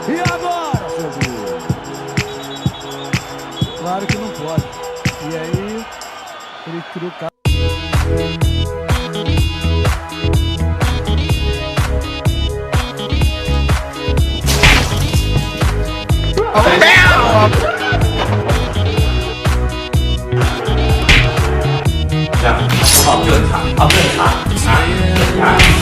E agora, seu Gil? Claro que não pode. E aí, ele criou o cara.这样，不好，这很长，啊，这很长，啊，这很长。